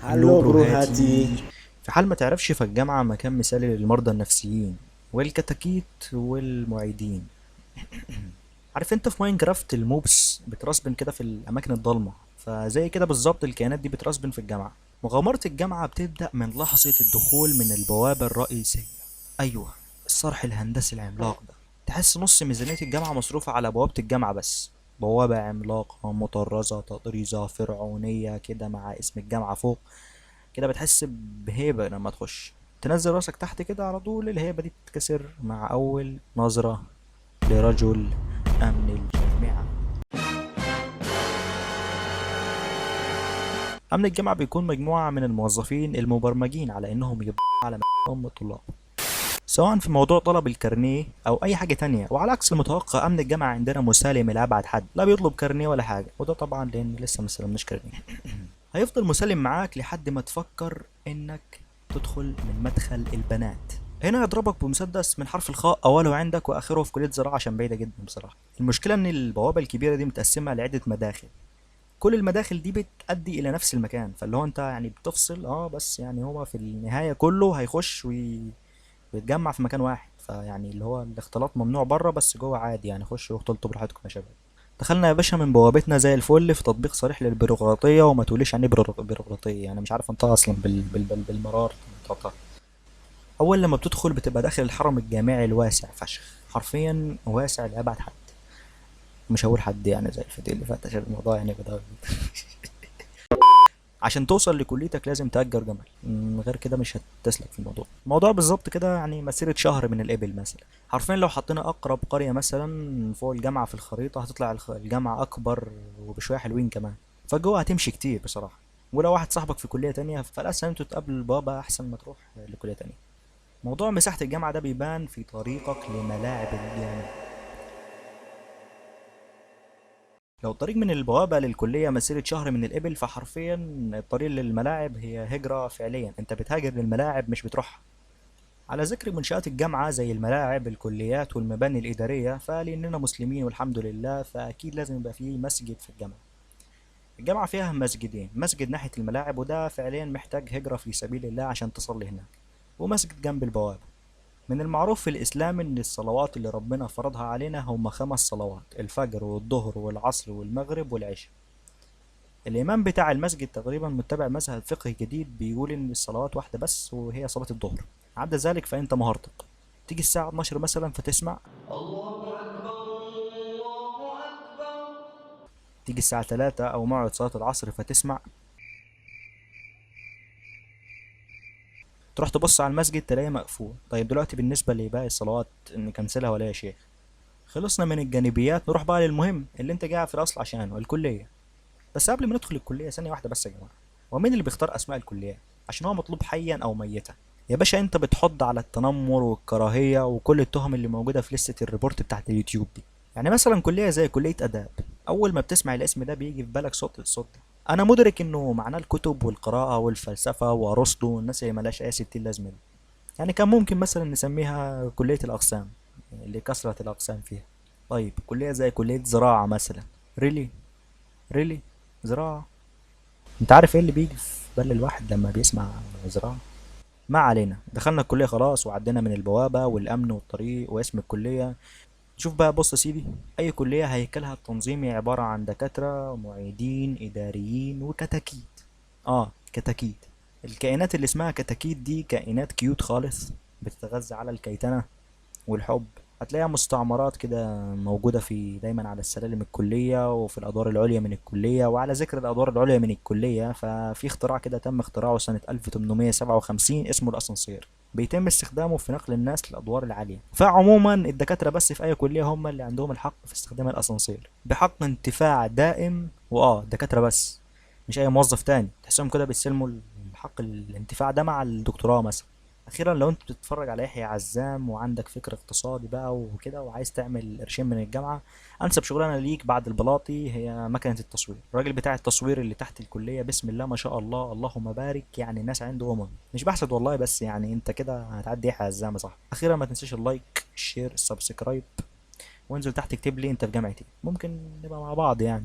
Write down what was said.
هلو هلو بروهاتي. بروهاتي. في حال ما تعرفش، فالجامعة مكان مثالي للمرضى النفسيين والكتاكيت والمعيدين. عارف انت في ماينكرافت الموبس بترسبن كده في الأماكن الضلمة، فزي كده بالظبط الكائنات دي بترسبن في الجامعة. مغامرة الجامعة بتبدأ من لحظة الدخول من البوابة الرئيسية. أيوة، الصرح الهندسي العملاق ده. تحس نص ميزانية الجامعة مصروفة على بوابة الجامعة بس. بوابة عملاقة مطرزة تطريزة فرعونية كده مع اسم الجامعة فوق. كده بتحس بهيبة لما تخش. تنزل راسك تحت كده على طول الهيبة دي تتكسر مع أول نظرة لرجل أمن الجامعة. أمن الجامعة بيكون مجموعة من الموظفين المبرمجين على إنهم يبقوا على أم الطلاب، سواء في موضوع طلب الكارنيه أو أي حاجة تانية. وعلى عكس المتوقع، أمن الجامعة عندنا مسالم لأبعد حد، لا بيطلب كارنيه ولا حاجة، وده طبعا لأن لسه مستلمناش كارنيه. هيفضل مسالم معاك لحد ما تفكر انك تدخل من مدخل البنات. هنا يضربك بمسدس من حرف الخاء، اوله عندك واخره في كلية زراعة عشان بعيدة جدا بصراحة. المشكلة ان البوابة الكبيرة دي متقسمة لعدة مداخل. كل المداخل دي بتؤدي الى نفس المكان، فاللي هو انت يعني بتفصل بس يعني هو في النهاية كله هيخش ويتجمع في مكان واحد. فيعني اللي هو الاختلاط ممنوع بره، بس جوه عادي يعني خشوا واختلطوا براحتكم يا شباب. دخلنا يا باشا من بوابتنا زي الفل في تطبيق صريح للبيروقراطية، وما تقوليش يعني بيروقراطية، يعني مش عارف انطقها اصلا بالمرار نطقها. اول لما بتدخل بتبقى داخل الحرم الجامعي الواسع فشخ، حرفيا واسع لأبعد حد. مش هقول حد يعني زي الفيديو اللي فات عشان الموضوع يعني بدأ. عشان توصل لكليتك لازم تأجر جمل، غير كده مش هتسلك في الموضوع بالظبط كده يعني مسيرة شهر من الإبل مثلا. حرفيا لو حطينا أقرب قرية مثلا فوق الجامعة في الخريطة هتطلع الجامعة أكبر وبشوية حلوين كمان. فجوه هتمشي كتير بصراحة. ولو واحد صاحبك في كلية تانية فالأسهل انتوا تقابلوا بابا أحسن ما تروح لكلية تانية. موضوع مساحة الجامعة ده بيبان في طريقك لملاعب الجامعة. لو الطريق من البوابة للكلية مسيرة شهر من الإبل، فحرفيا الطريق للملاعب هي هجرة فعليا، انت بتهاجر للملاعب مش بتروحها. على ذكر منشآت الجامعة زي الملاعب الكليات والمباني الإدارية، فلأننا مسلمين والحمد لله فأكيد لازم يبقى فيه مسجد في الجامعة. الجامعة فيها مسجدين، مسجد ناحية الملاعب وده فعليا محتاج هجرة في سبيل الله عشان تصلي هناك، ومسجد جنب البوابة. من المعروف في الإسلام إن الصلوات اللي ربنا فرضها علينا هم 5 صلوات: الفجر والظهر والعصر والمغرب والعشاء. الإمام بتاع المسجد تقريبا متبع مذهب فقهي جديد بيقول إن الصلوات واحدة بس وهي صلاة الظهر. عدا ذلك فأنت مهارتك. تيجي الساعة 12 مثلا فتسمع، الله أكبر الله أكبر. تيجي الساعة 3 أو موعد صلاة العصر فتسمع، تروح تبص على المسجد تلاقيه مقفول. طيب دلوقتي بالنسبة لباقي الصلوات نكنسلها ولا يا شيخ؟ خلصنا من الجانبيات، نروح بقى للمهم اللي انت قاعد في الأصل عشانه، الكلية. بس قبل ما ندخل الكلية ثانية واحدة بس يا جماعة، هو مين اللي بيختار أسماء الكليات؟ عشان هو مطلوب حيا أو ميتا. يا باشا انت بتحض على التنمر والكراهية وكل التهم اللي موجودة في لستة الريبورت بتاعت اليوتيوب دي. يعني مثلا كلية زي كلية آداب، أول ما بتسمع الاسم ده بيجي في بالك الصوت ده. أنا مدرك إنه معناه الكتب والقراءة والفلسفة وأرسطو والناس اللي ملهاش أي ستين لازمة دي. يعني كان ممكن مثلا نسميها كلية الأقسام لكثرة الأقسام فيها. طيب كلية زي كلية زراعة مثلا، ريلي ريلي زراعة؟ انت عارف ايه اللي بيجي في بال الواحد لما بيسمع زراعة؟ ما علينا، دخلنا الكلية خلاص وعدينا من البوابة والأمن والطريق واسم الكلية. شوف بقى، بص يا سيدي، أي كلية هيكلها التنظيمي عبارة عن دكاترة معيدين إداريين وكتاكيت. كتاكيت. الكائنات اللي اسمها كتاكيت دي كائنات كيوت خالص، بتتغذى على الكيتنة والحب. هتلاقيها مستعمرات كده موجودة في دايما على السلالم الكلية وفي الأدوار العليا من الكلية. وعلى ذكر الأدوار العليا من الكلية، ففي اختراع كده تم اختراعه سنة 1857 اسمه الأسانسير، بيتم استخدامه في نقل الناس للأدوار العالية. فعموما الدكاترة بس في أي كلية هم اللي عندهم الحق في استخدام الأسانسير بحق انتفاع دائم. الدكاترة بس، مش أي موظف تاني. تحسهم كده بيستلموا الحق الانتفاع ده مع الدكتوراه مثلا. اخيرا لو انت بتتفرج على يحيى عزام وعندك فكر اقتصادي بقى وكده وعايز تعمل قرشين من الجامعه، انسب شغلانه ليك بعد البلاطي هي مكنه التصوير. الراجل بتاع التصوير اللي تحت الكليه بسم الله ما شاء الله اللهم بارك، يعني الناس عنده مش بحسد والله، بس يعني انت كده هتعدي يحيى عزام صح. اخيرا ما تنساش اللايك الشير السبسكرايب، وانزل تحت اكتب لي انت في جامعتي ممكن نبقى مع بعض يعني.